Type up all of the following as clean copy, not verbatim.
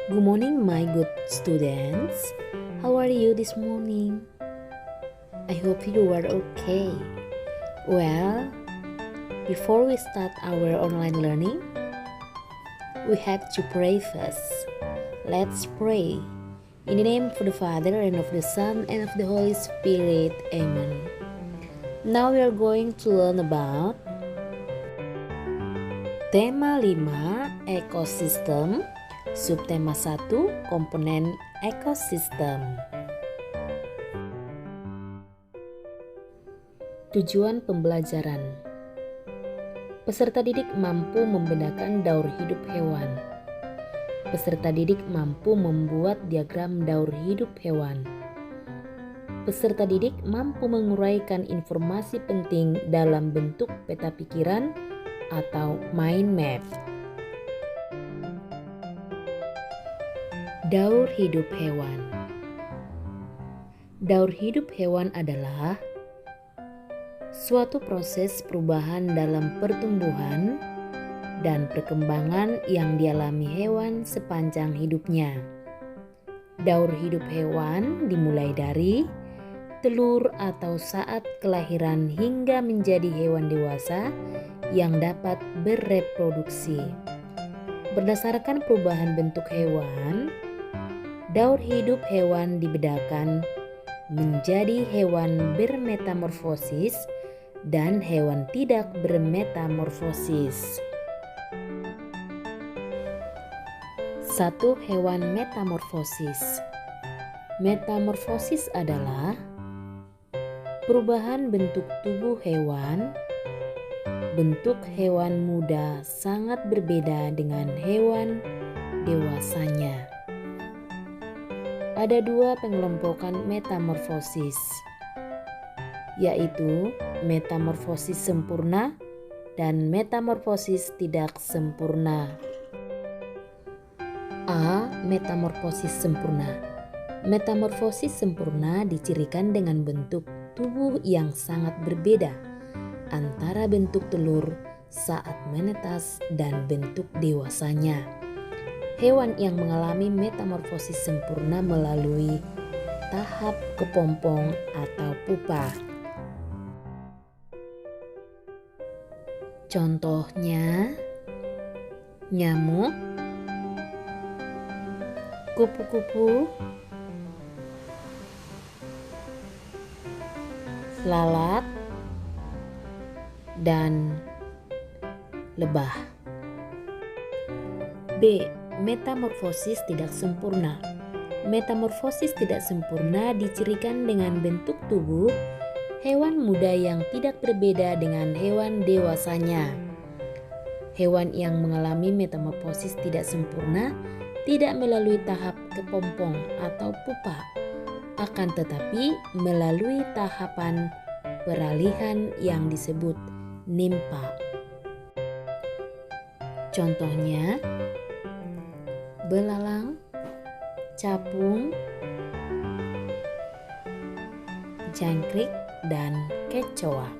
Good morning, my good students. How are you this morning? I hope you are okay. Well, before we start our online learning, we have to pray first. Let's pray. In the name of the Father, and of the Son, and of the Holy Spirit. Amen. Now we are going to learn about tema 5, ekosistem. Subtema 1, komponen ekosistem. Tujuan pembelajaran. Peserta didik mampu membedakan daur hidup hewan. Peserta didik mampu membuat diagram daur hidup hewan. Peserta didik mampu menguraikan informasi penting dalam bentuk peta pikiran atau mind map. Daur hidup hewan. Daur hidup hewan adalah suatu proses perubahan dalam pertumbuhan dan perkembangan yang dialami hewan sepanjang hidupnya. Daur hidup hewan dimulai dari telur atau saat kelahiran hingga menjadi hewan dewasa yang dapat bereproduksi. Berdasarkan perubahan bentuk hewan, daur hidup hewan dibedakan menjadi hewan bermetamorfosis dan hewan tidak bermetamorfosis. 1. Hewan metamorfosis. Metamorfosis adalah perubahan bentuk tubuh hewan. Bentuk hewan muda sangat berbeda dengan hewan dewasanya. Ada 2 pengelompokan metamorfosis, yaitu metamorfosis sempurna dan metamorfosis tidak sempurna. A. Metamorfosis sempurna. Metamorfosis sempurna dicirikan dengan bentuk tubuh yang sangat berbeda antara bentuk telur saat menetas dan bentuk dewasanya. Hewan yang mengalami metamorfosis sempurna melalui tahap kepompong atau pupa. Contohnya nyamuk, kupu-kupu, lalat, dan lebah. B. Metamorfosis tidak sempurna. Metamorfosis tidak sempurna dicirikan dengan bentuk tubuh hewan muda yang tidak berbeda dengan hewan dewasanya. Hewan yang mengalami metamorfosis tidak sempurna tidak melalui tahap kepompong atau pupa, akan tetapi melalui tahapan peralihan yang disebut nimpa. Contohnya belalang, capung, jangkrik, dan kecoa.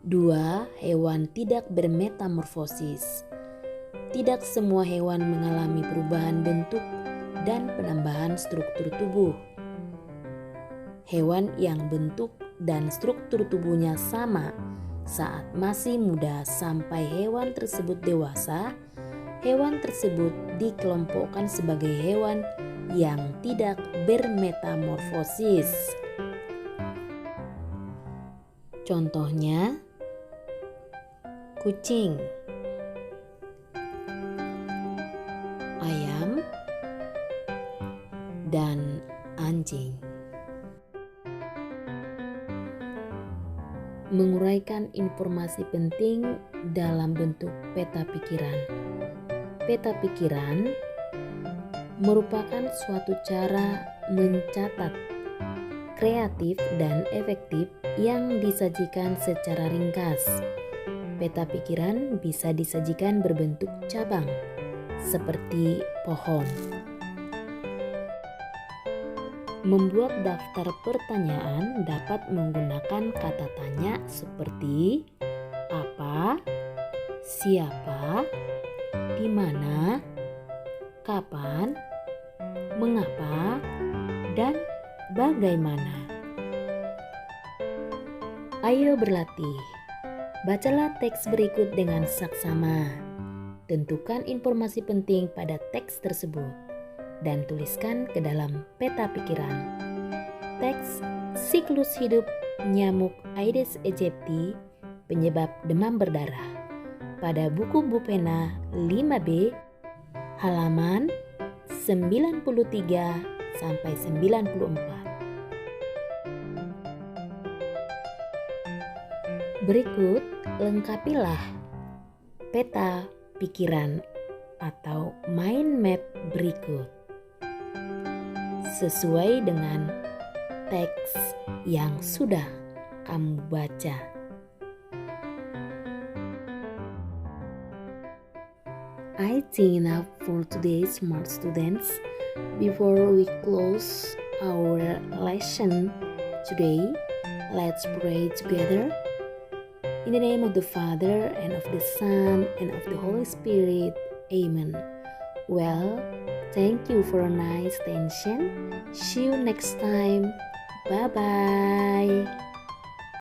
Dua, hewan tidak bermetamorfosis. Tidak semua hewan mengalami perubahan bentuk dan penambahan struktur tubuh. Hewan yang bentuk dan struktur tubuhnya sama saat masih muda sampai hewan tersebut dewasa, hewan tersebut dikelompokkan sebagai hewan yang tidak bermetamorfosis. Contohnya kucing, ayam, dan anjing. Menguraikan informasi penting dalam bentuk peta pikiran. Peta pikiran merupakan suatu cara mencatat kreatif dan efektif yang disajikan secara ringkas. Peta pikiran bisa disajikan berbentuk cabang, seperti pohon. Membuat daftar pertanyaan dapat menggunakan kata tanya seperti apa, siapa, di mana, kapan, mengapa, dan bagaimana. Ayo berlatih. Bacalah teks berikut dengan saksama. Tentukan informasi penting pada teks tersebut dan tuliskan ke dalam peta pikiran. Teks siklus hidup nyamuk Aedes aegypti penyebab demam berdarah pada buku Bupena 5B halaman 93 sampai 94. Berikut lengkapilah peta pikiran atau mind map berikut sesuai dengan teks yang sudah kamu baca. I think enough for today, smart students. Before we close our lesson today, let's pray together. In the name of the Father, and of the Son, and of the Holy Spirit. Amen. Well, thank you for a nice attention. See you next time. Bye-bye.